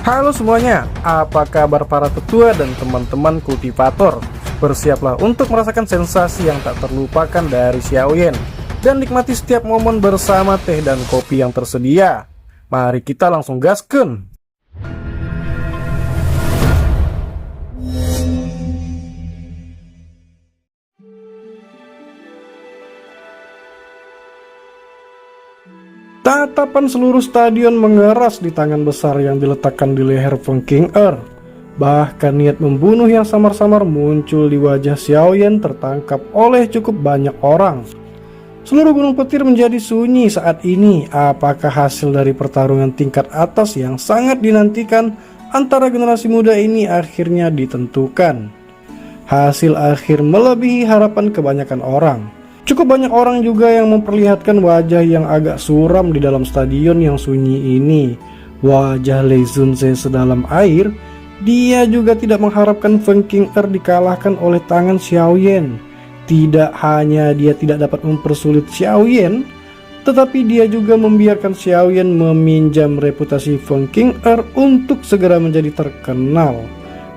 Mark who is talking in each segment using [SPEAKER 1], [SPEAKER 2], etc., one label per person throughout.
[SPEAKER 1] Halo semuanya, apa kabar para tetua dan teman-teman kultivator? Bersiaplah untuk merasakan sensasi yang tak terlupakan dari Xiaoyan dan nikmati setiap momen bersama teh dan kopi yang tersedia. Mari kita langsung gaskeun. Tatapan seluruh stadion mengeras di tangan besar yang diletakkan di leher Feng Qing'er. Bahkan niat membunuh yang samar-samar muncul di wajah Xiaoyan tertangkap oleh cukup banyak orang. Seluruh gunung petir menjadi sunyi saat ini. Apakah hasil dari pertarungan tingkat atas yang sangat dinantikan antara generasi muda ini akhirnya ditentukan? Hasil akhir melebihi harapan kebanyakan orang. Cukup banyak orang juga yang memperlihatkan wajah yang agak suram di dalam stadion yang sunyi ini. Wajah Lei Zunze sedalam air. Dia juga tidak mengharapkan Feng Qing'er dikalahkan oleh tangan Xiaoyan. Tidak hanya dia tidak dapat mempersulit Xiaoyan, tetapi dia juga membiarkan Xiaoyan meminjam reputasi Feng Qing'er untuk segera menjadi terkenal.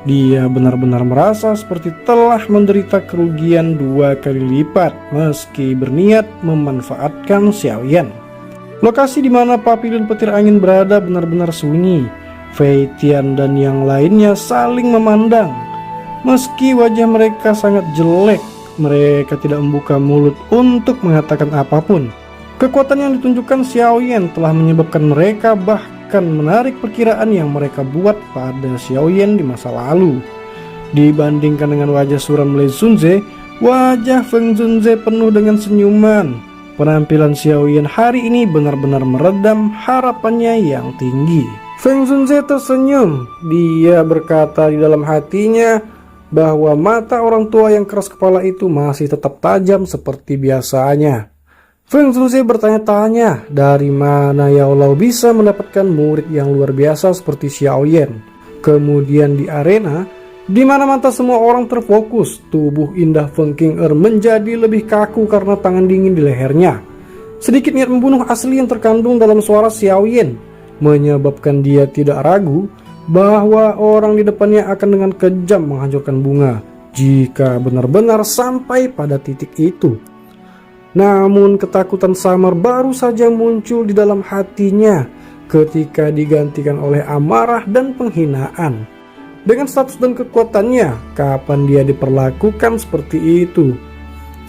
[SPEAKER 1] Dia benar-benar merasa seperti telah menderita kerugian 2 kali lipat meski berniat memanfaatkan Xiaoyan. Lokasi di mana pavilion petir angin berada benar-benar sunyi. Fei Tian dan yang lainnya saling memandang. Meski wajah mereka sangat jelek, mereka tidak membuka mulut untuk mengatakan apapun. Kekuatan yang ditunjukkan Xiaoyan telah menyebabkan mereka bahkan menarik perkiraan yang mereka buat pada Xiaoyan di masa lalu. Dibandingkan dengan wajah suram Lei Zunze, wajah Feng Zunze penuh dengan senyuman. Penampilan Xiaoyan hari ini benar-benar meredam harapannya yang tinggi. Feng Zunze tersenyum. Dia berkata di dalam hatinya bahwa mata orang tua yang keras kepala itu masih tetap tajam seperti biasanya. Feng Zunze bertanya-tanya, dari mana ya Allah bisa mendapatkan murid yang luar biasa seperti Xiaoyan. Kemudian di arena, di mana mata semua orang terfokus, tubuh indah Feng Qing'er menjadi lebih kaku karena tangan dingin di lehernya. Sedikit niat membunuh asli yang terkandung dalam suara Xiaoyan menyebabkan dia tidak ragu bahwa orang di depannya akan dengan kejam menghancurkan bunga jika benar-benar sampai pada titik itu. Namun ketakutan samar baru saja muncul di dalam hatinya ketika digantikan oleh amarah dan penghinaan. Dengan status dan kekuatannya, kapan dia diperlakukan seperti itu?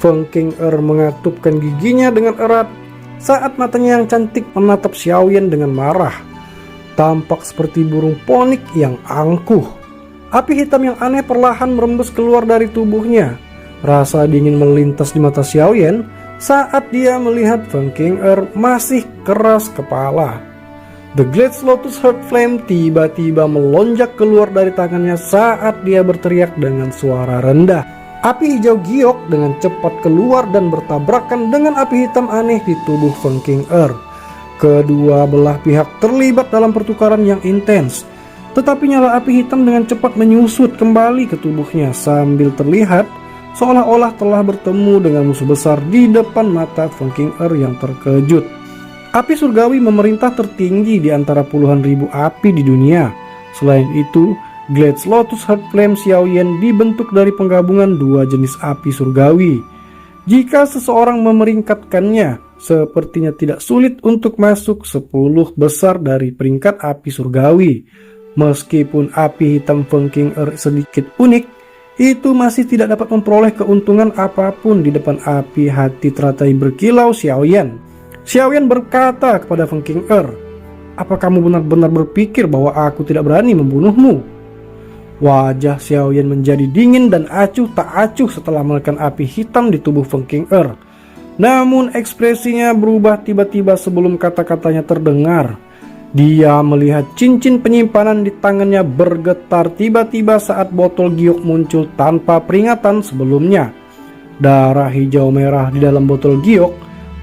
[SPEAKER 1] Feng Qing'er mengatupkan giginya dengan erat saat matanya yang cantik menatap Xiaoyan dengan marah. Tampak seperti burung ponik yang angkuh. Api hitam yang aneh perlahan merembes keluar dari tubuhnya. Rasa dingin melintas di mata Xiaoyan saat dia melihat Feng Qing'er masih keras kepala. The Glades Lotus Heart Flame tiba-tiba melonjak keluar dari tangannya saat dia berteriak dengan suara rendah. Api hijau giok dengan cepat keluar dan bertabrakan dengan api hitam aneh di tubuh Feng Qing'er. Kedua belah pihak terlibat dalam pertukaran yang intens. Tetapi nyala api hitam dengan cepat menyusut kembali ke tubuhnya sambil terlihat seolah-olah telah bertemu dengan musuh besar di depan mata Feng Qing'er yang terkejut. Api surgawi memerintah tertinggi di antara puluhan ribu api di dunia. Selain itu, Glades Lotus Heart Flame Xiaoyan dibentuk dari penggabungan 2 jenis api surgawi. Jika seseorang memeringkatkannya, sepertinya tidak sulit untuk masuk 10 besar dari peringkat api surgawi. Meskipun api hitam Feng Qing'er sedikit unik, itu masih tidak dapat memperoleh keuntungan apapun di depan api hati teratai berkilau Xiaoyan. Xiaoyan berkata kepada Feng Qing'er, "Apa kamu benar-benar berpikir bahwa aku tidak berani membunuhmu?" Wajah Xiaoyan menjadi dingin dan acuh tak acuh setelah menekan api hitam di tubuh Feng Qing'er. Namun ekspresinya berubah tiba-tiba sebelum kata-katanya terdengar. Dia melihat cincin penyimpanan di tangannya bergetar tiba-tiba saat botol giok muncul tanpa peringatan sebelumnya. Darah hijau merah di dalam botol giok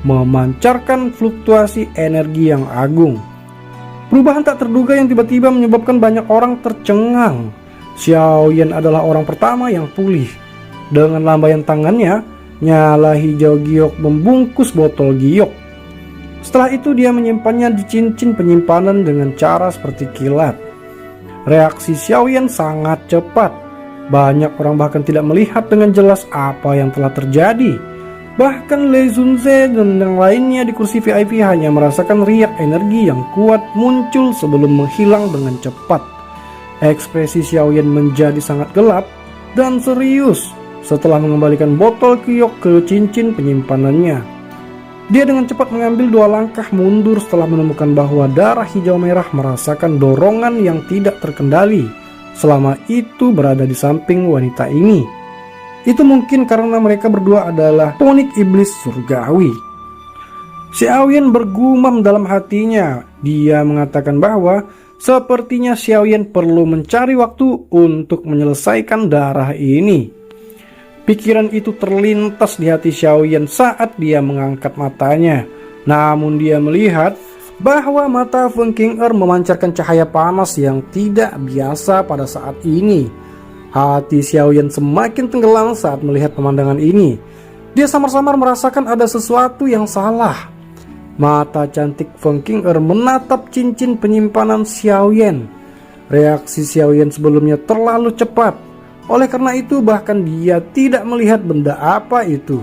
[SPEAKER 1] memancarkan fluktuasi energi yang agung. Perubahan tak terduga yang tiba-tiba menyebabkan banyak orang tercengang. Xiaoyan adalah orang pertama yang pulih. Dengan lambaian tangannya, nyala hijau giok membungkus botol giok. Setelah itu dia menyimpannya di cincin penyimpanan dengan cara seperti kilat. Reaksi Xiaoyan sangat cepat. Banyak orang bahkan tidak melihat dengan jelas apa yang telah terjadi. Bahkan Lei Zunze dan yang lainnya di kursi VIP hanya merasakan riak energi yang kuat muncul sebelum menghilang dengan cepat. Ekspresi Xiaoyan menjadi sangat gelap dan serius setelah mengembalikan botol Kyok ke cincin penyimpanannya. Dia dengan cepat mengambil 2 langkah mundur setelah menemukan bahwa darah hijau merah merasakan dorongan yang tidak terkendali selama itu berada di samping wanita ini. Itu mungkin karena mereka berdua adalah ponik iblis surgawi. Xiaoyan bergumam dalam hatinya. Dia mengatakan bahwa sepertinya Xiaoyan perlu mencari waktu untuk menyelesaikan darah ini. Pikiran itu terlintas di hati Xiaoyan saat dia mengangkat matanya. Namun dia melihat bahwa mata Feng Qing'er memancarkan cahaya panas yang tidak biasa pada saat ini. Hati Xiaoyan semakin tenggelam saat melihat pemandangan ini. Dia samar-samar merasakan ada sesuatu yang salah. Mata cantik Feng Qing'er menatap cincin penyimpanan Xiaoyan. Reaksi Xiaoyan sebelumnya terlalu cepat. Oleh karena itu bahkan dia tidak melihat benda apa itu.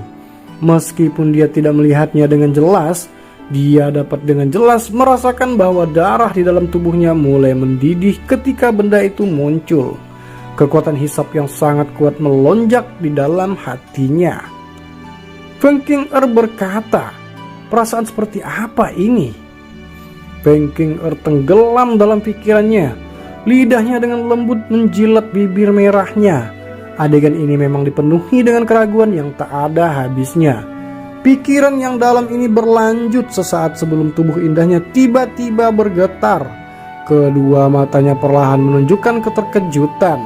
[SPEAKER 1] Meskipun dia tidak melihatnya dengan jelas, dia dapat dengan jelas merasakan bahwa darah di dalam tubuhnya mulai mendidih ketika benda itu muncul. Kekuatan hisap yang sangat kuat melonjak di dalam hatinya. Feng Qing'er berkata, perasaan seperti apa ini? Feng Qing'er tenggelam dalam pikirannya. Lidahnya dengan lembut menjilat bibir merahnya. Adegan ini memang dipenuhi dengan keraguan yang tak ada habisnya. Pikiran yang dalam ini berlanjut sesaat sebelum tubuh indahnya tiba-tiba bergetar. Kedua matanya perlahan menunjukkan keterkejutan.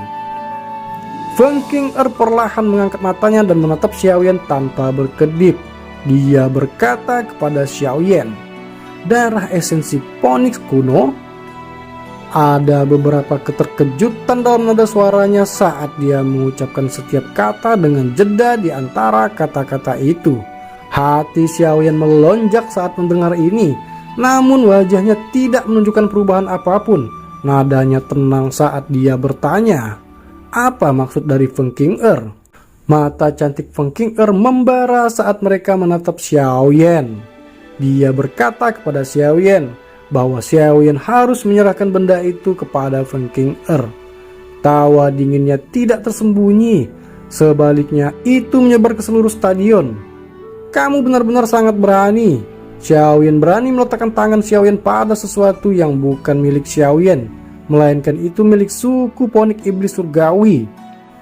[SPEAKER 1] Feng Qing'er perlahan mengangkat matanya dan menatap Xiaoyan tanpa berkedip. Dia berkata kepada Xiaoyan, darah esensi Phoenix kuno. Ada beberapa keterkejutan dalam nada suaranya saat dia mengucapkan setiap kata dengan jeda di antara kata-kata itu. Hati Xiaoyan melonjak saat mendengar ini, namun wajahnya tidak menunjukkan perubahan apapun. Nadanya tenang saat dia bertanya, apa maksud dari Feng Qing'er? Mata cantik Feng Qing'er membara saat mereka menatap Xiaoyan. Dia berkata kepada Xiaoyan bahwa Xiaoyan harus menyerahkan benda itu kepada Feng Qing'er. Tawa dinginnya tidak tersembunyi. Sebaliknya itu menyebar ke seluruh stadion. Kamu benar-benar sangat berani. Xiaoyan berani meletakkan tangan Xiaoyan pada sesuatu yang bukan milik Xiaoyan, melainkan itu milik suku ponik iblis surgawi.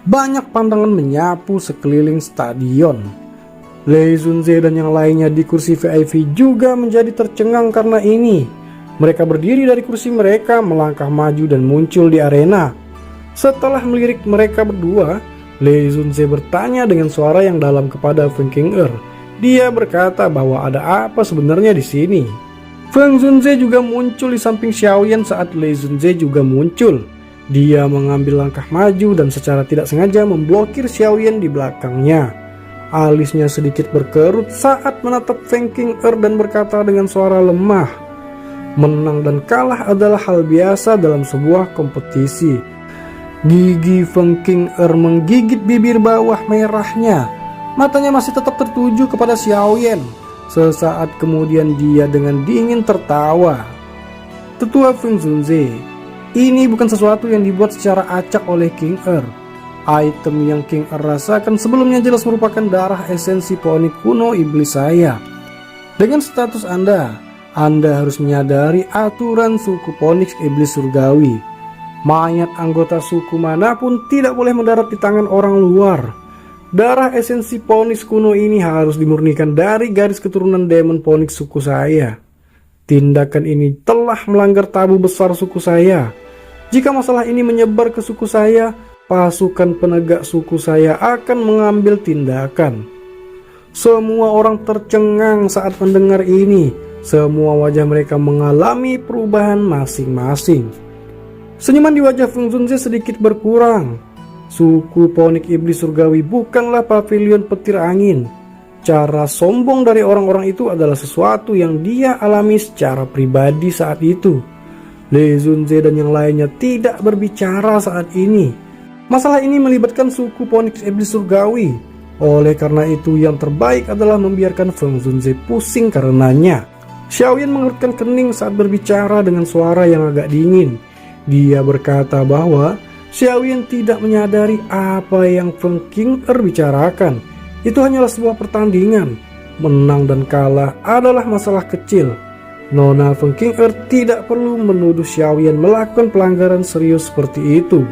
[SPEAKER 1] Banyak pandangan menyapu sekeliling stadion. Lei Zunze dan yang lainnya di kursi VIP juga menjadi tercengang karena ini. Mereka berdiri dari kursi mereka, melangkah maju dan muncul di arena. Setelah melirik mereka berdua, Lei Zunze bertanya dengan suara yang dalam kepada Feng Qing'er. Dia berkata bahwa ada apa sebenarnya di sini. Feng Zunze juga muncul di samping Xiaoyan saat Lei Zunze juga muncul. Dia mengambil langkah maju dan secara tidak sengaja memblokir Xiaoyan di belakangnya. Alisnya sedikit berkerut saat menatap Feng Qing'er dan berkata dengan suara lemah, menang dan kalah adalah hal biasa dalam sebuah kompetisi. Gigi Feng Qing'er menggigit bibir bawah merahnya. Matanya masih tetap tertuju kepada Xiaoyan. Sesaat kemudian dia dengan dingin tertawa. Tetua Feng Zunze, ini bukan sesuatu yang dibuat secara acak oleh Qing'er. Item yang Qing'er rasakan sebelumnya jelas merupakan darah esensi Phoenix kuno iblis saya. Dengan status Anda harus menyadari aturan suku Phoenix iblis surgawi. Mayat anggota suku manapun tidak boleh mendarat di tangan orang luar. Darah esensi Phoenix kuno ini harus dimurnikan dari garis keturunan demon Phoenix suku saya. Tindakan ini telah melanggar tabu besar suku saya. Jika masalah ini menyebar ke suku saya, pasukan penegak suku saya akan mengambil tindakan. Semua orang tercengang saat mendengar ini. Semua wajah mereka mengalami perubahan masing-masing. Senyuman di wajah Feng Zunze sedikit berkurang. Suku Phoenix iblis surgawi bukanlah pavilion petir angin. Cara sombong dari orang-orang itu adalah sesuatu yang dia alami secara pribadi saat itu. Lee Junze dan yang lainnya tidak berbicara saat ini. Masalah ini melibatkan suku Phoenix Iblis Surgawi. Oleh karena itu yang terbaik adalah membiarkan Feng Junze pusing karenanya. Xiaoyan mengerutkan kening saat berbicara dengan suara yang agak dingin. Dia berkata bahwa Xiaoyan tidak menyadari apa yang Feng Qing'er bicarakan. Itu hanyalah sebuah pertandingan. Menang dan kalah adalah masalah kecil. Nona Feng Qing'er tidak perlu menuduh Xiaoyan melakukan pelanggaran serius seperti itu.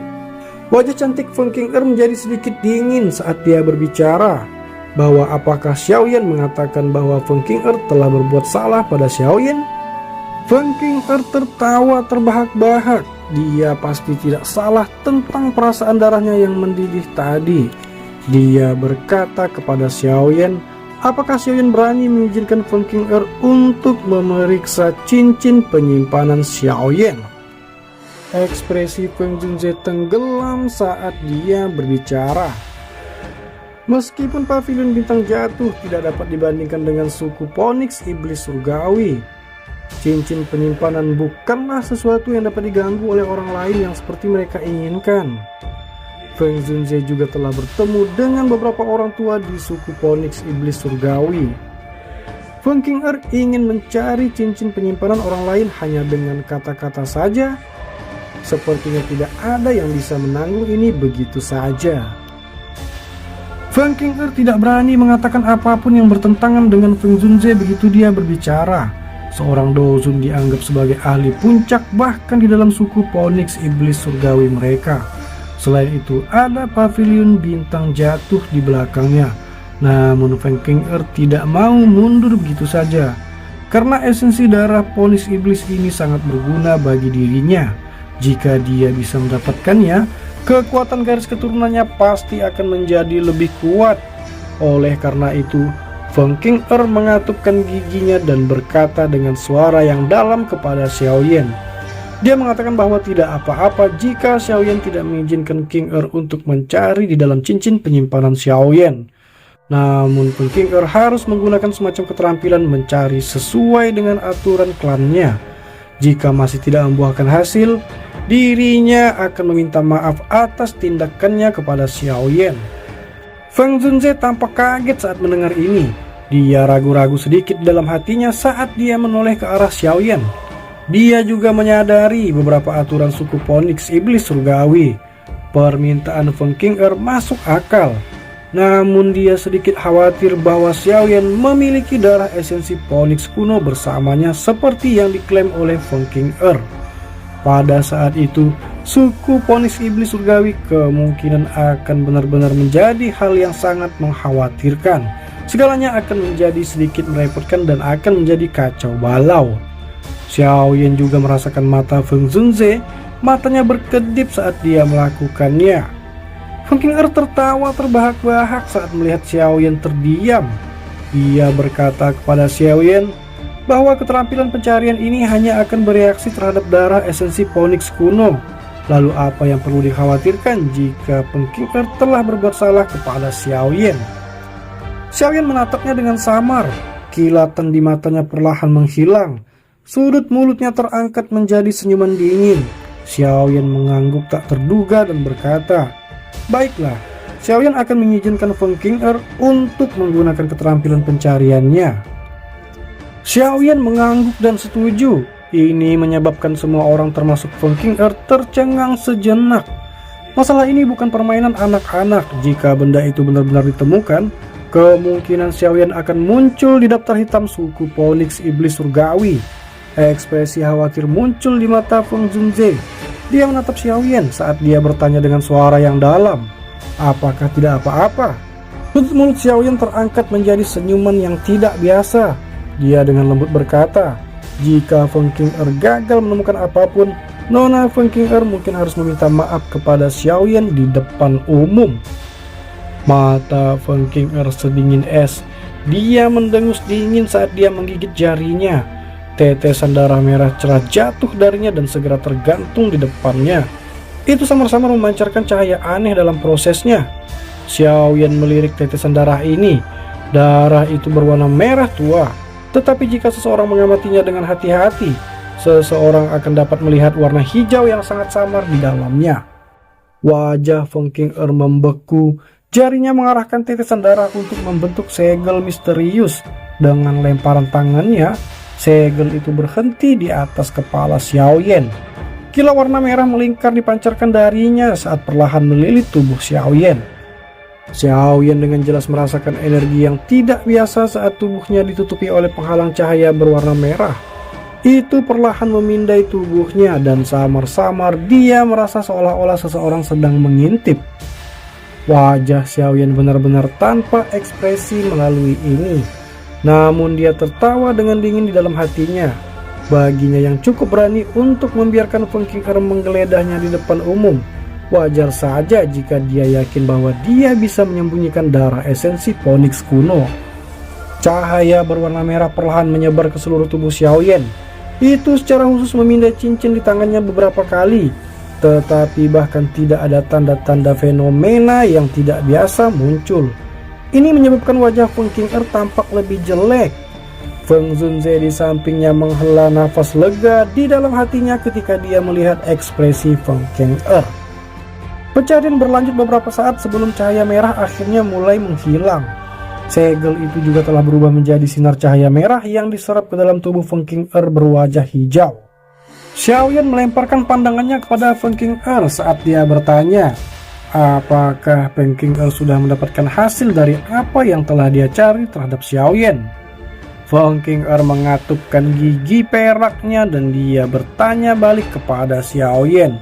[SPEAKER 1] Wajah cantik Feng Qing'er menjadi sedikit dingin saat dia berbicara bahwa apakah Xiaoyan mengatakan bahwa Feng Qing'er telah berbuat salah pada Xiaoyan. Feng Qing'er tertawa terbahak-bahak. Dia pasti tidak salah tentang perasaan darahnya yang mendidih tadi. Dia berkata kepada Xiaoyan, apakah Xiaoyan berani mengizinkan Feng Qing'er untuk memeriksa cincin penyimpanan Xiaoyan? Ekspresi Feng Junze tenggelam saat dia berbicara. Meskipun pavilion bintang jatuh tidak dapat dibandingkan dengan suku Phoenix Iblis Surgawi, cincin penyimpanan bukanlah sesuatu yang dapat diganggu oleh orang lain yang seperti mereka inginkan. Feng Junze juga telah bertemu dengan beberapa orang tua di suku Phoenix Iblis Surgawi. Feng Qing'er ingin mencari cincin penyimpanan orang lain hanya dengan kata-kata saja. Sepertinya tidak ada yang bisa menanggung ini begitu saja. Feng Qing'er tidak berani mengatakan apapun yang bertentangan dengan Feng Junze begitu dia berbicara. Seorang Dozun dianggap sebagai ahli puncak bahkan di dalam suku Phoenix Iblis Surgawi mereka. Selain itu ada pavilion bintang jatuh di belakangnya. Namun Feng Qing'er tidak mau mundur begitu saja. Karena esensi darah Phoenix Iblis ini sangat berguna bagi dirinya. Jika dia bisa mendapatkannya, kekuatan garis keturunannya pasti akan menjadi lebih kuat. Oleh karena itu, Feng Qing'er mengatupkan giginya dan berkata dengan suara yang dalam kepada Xiaoyan. Dia mengatakan bahwa tidak apa-apa jika Xiaoyan tidak mengizinkan Qing'er untuk mencari di dalam cincin penyimpanan Xiaoyan. Namun Feng Qing'er harus menggunakan semacam keterampilan mencari sesuai dengan aturan klannya. Jika masih tidak membuahkan hasil, dirinya akan meminta maaf atas tindakannya kepada Xiaoyan. Feng Junze tampak kaget saat mendengar ini. Dia ragu-ragu sedikit dalam hatinya saat dia menoleh ke arah Xiaoyan. Dia juga menyadari beberapa aturan suku Phoenix Iblis Surgawi. Permintaan Feng Qing'er masuk akal. Namun dia sedikit khawatir bahwa Xiaoyan memiliki darah esensi Phoenix kuno bersamanya seperti yang diklaim oleh Feng Qing'er. Pada saat itu, suku Phoenix Iblis Surgawi kemungkinan akan benar-benar menjadi hal yang sangat mengkhawatirkan. Segalanya akan menjadi sedikit merepotkan dan akan menjadi kacau balau. Xiaoyan juga merasakan mata Feng Junze, matanya berkedip saat dia melakukannya. Feng Qing'er tertawa terbahak-bahak saat melihat Xiaoyan terdiam. Dia berkata kepada Xiaoyan bahwa keterampilan pencarian ini hanya akan bereaksi terhadap darah esensi Phoenix kuno. Lalu apa yang perlu dikhawatirkan jika Feng Qing'er telah berbuat salah kepada Xiaoyan? Xiaoyan menatapnya dengan samar. Kilatan di matanya perlahan menghilang. Sudut mulutnya terangkat menjadi senyuman dingin. Xiaoyan mengangguk tak terduga dan berkata, baiklah, Xiaoyan akan mengizinkan Feng Qing'er untuk menggunakan keterampilan pencariannya. Xiaoyan mengangguk dan setuju. Ini menyebabkan semua orang termasuk Feng Qing'er tercengang sejenak. Masalah ini bukan permainan anak-anak. Jika benda itu benar-benar ditemukan, kemungkinan Xiaoyan akan muncul di daftar hitam suku Phoenix Iblis Surgawi. Ekspresi khawatir muncul di mata Feng Junze. Dia menatap Xiaoyan saat dia bertanya dengan suara yang dalam, apakah tidak apa-apa? Mulut Xiaoyan terangkat menjadi senyuman yang tidak biasa. Dia dengan lembut berkata, jika Feng Qing'er gagal menemukan apapun, Nona Feng Qing'er mungkin harus meminta maaf kepada Xiaoyan di depan umum. Mata Feng Qing'er sedingin es. Dia mendengus dingin saat dia menggigit jarinya. Tetesan darah merah cerah jatuh darinya dan segera tergantung di depannya. Itu samar-samar memancarkan cahaya aneh dalam prosesnya. Xiaoyan melirik tetesan darah ini. Darah itu berwarna merah tua. Tetapi jika seseorang mengamatinya dengan hati-hati, seseorang akan dapat melihat warna hijau yang sangat samar di dalamnya. Wajah Feng Qing'er membeku, jarinya mengarahkan tetesan darah untuk membentuk segel misterius. Dengan lemparan tangannya, segel itu berhenti di atas kepala Xiaoyan. Kilau warna merah melingkar dipancarkan darinya saat perlahan melilit tubuh Xiaoyan. Xiaoyan dengan jelas merasakan energi yang tidak biasa saat tubuhnya ditutupi oleh penghalang cahaya berwarna merah. Itu perlahan memindai tubuhnya dan samar-samar dia merasa seolah-olah seseorang sedang mengintip. Wajah Xiaoyan benar-benar tanpa ekspresi melalui ini. Namun dia tertawa dengan dingin di dalam hatinya. Baginya yang cukup berani untuk membiarkan Feng Qing'er menggeledahnya di depan umum. Wajar saja jika dia yakin bahwa dia bisa menyembunyikan darah esensi Phoenix kuno. Cahaya berwarna merah perlahan menyebar ke seluruh tubuh Xiaoyan. Itu secara khusus memindai cincin di tangannya beberapa kali. Tetapi bahkan tidak ada tanda-tanda fenomena yang tidak biasa muncul. Ini menyebabkan wajah Feng Qing'er tampak lebih jelek. Feng Zunze di sampingnya menghela nafas lega di dalam hatinya ketika dia melihat ekspresi Feng Qing'er. Pencarian berlanjut beberapa saat sebelum cahaya merah akhirnya mulai menghilang. Segel itu juga telah berubah menjadi sinar cahaya merah yang diserap ke dalam tubuh Feng Qing'er berwajah hijau. Xiaoyan melemparkan pandangannya kepada Feng Qing'er saat dia bertanya, apakah Feng Qing'er sudah mendapatkan hasil dari apa yang telah dia cari terhadap Xiaoyan? Feng Qing'er mengatupkan gigi peraknya dan dia bertanya balik kepada Xiaoyan.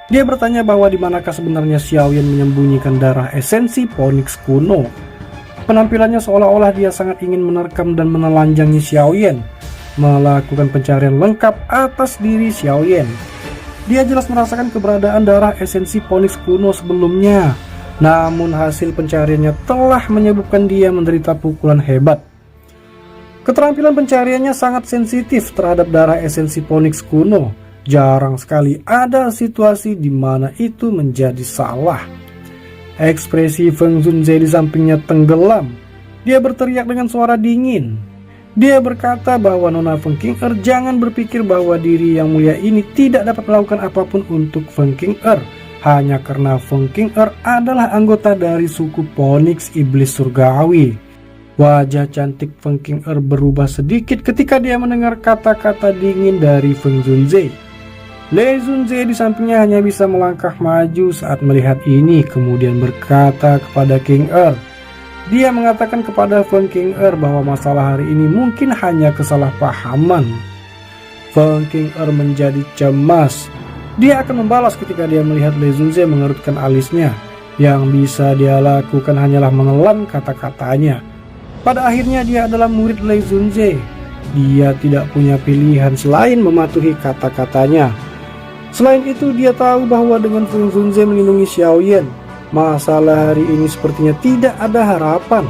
[SPEAKER 1] Dia bertanya bahwa di manakah sebenarnya Xiaoyan menyembunyikan darah esensi Phoenix kuno. Penampilannya seolah-olah dia sangat ingin menerkam dan menelanjangi Xiaoyan, melakukan pencarian lengkap atas diri Xiaoyan. Dia jelas merasakan keberadaan darah esensi Phoenix kuno sebelumnya, namun hasil pencariannya telah menyebabkan dia menderita pukulan hebat. Keterampilan pencariannya sangat sensitif terhadap darah esensi Phoenix kuno. Jarang sekali ada situasi di mana itu menjadi salah. Ekspresi Feng Zunze di sampingnya tenggelam. Dia berteriak dengan suara dingin. Dia berkata bahwa Nona Feng Qing'er jangan berpikir bahwa diri yang mulia ini tidak dapat melakukan apapun untuk Feng Qing'er hanya karena Feng Qing'er adalah anggota dari suku Phoenix Iblis Surgawi. Wajah cantik Feng Qing'er berubah sedikit ketika dia mendengar kata-kata dingin dari Feng Zunze. Lei Zunze di sampingnya hanya bisa melangkah maju saat melihat ini, kemudian berkata kepada Qing'er. Dia mengatakan kepada Feng Qing'er bahwa masalah hari ini mungkin hanya kesalahpahaman. Feng Qing'er menjadi cemas. Dia akan membalas ketika dia melihat Lei Zunze mengerutkan alisnya. Yang bisa dia lakukan hanyalah menelan kata-katanya. Pada akhirnya dia adalah murid Lei Zunze. Dia tidak punya pilihan selain mematuhi kata-katanya. Selain itu dia tahu bahwa dengan Feng Zunze melindungi Xiaoyan, masalah hari ini sepertinya tidak ada harapan.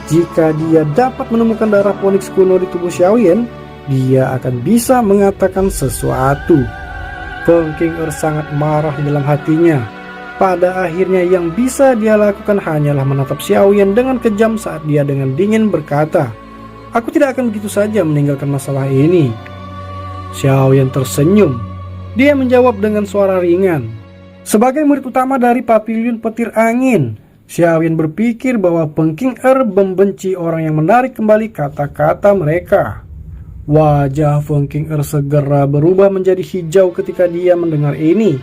[SPEAKER 1] Jika dia dapat menemukan darah Phoenix kuno di tubuh Xiaoyan, dia akan bisa mengatakan sesuatu. Feng Qing'er sangat marah di dalam hatinya. Pada akhirnya yang bisa dia lakukan hanyalah menatap Xiaoyan dengan kejam saat dia dengan dingin berkata, "Aku tidak akan begitu saja meninggalkan masalah ini." Xiaoyan tersenyum. Dia menjawab dengan suara ringan. Sebagai murid utama dari Paviliun Petir Angin, Xiaoyan berpikir bahwa Feng Qing'er membenci orang yang menarik kembali kata-kata mereka. Wajah Feng Qing'er segera berubah menjadi hijau ketika dia mendengar ini.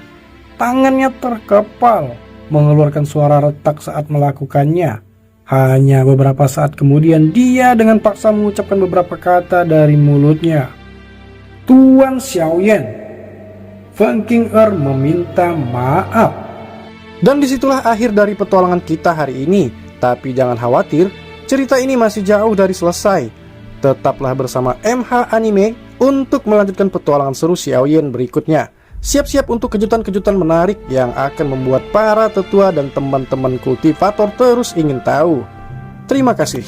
[SPEAKER 1] Tangannya terkepal, mengeluarkan suara retak saat melakukannya. Hanya beberapa saat kemudian dia dengan paksa mengucapkan beberapa kata dari mulutnya. "Tuan Xiaoyan, Feng Qing'er meminta maaf." Dan disitulah akhir dari petualangan kita hari ini. Tapi jangan khawatir, cerita ini masih jauh dari selesai. Tetaplah bersama MH Anime untuk melanjutkan petualangan seru Xiaoyan berikutnya. Siap-siap untuk kejutan-kejutan menarik yang akan membuat para tetua dan teman-teman kultivator terus ingin tahu. Terima kasih.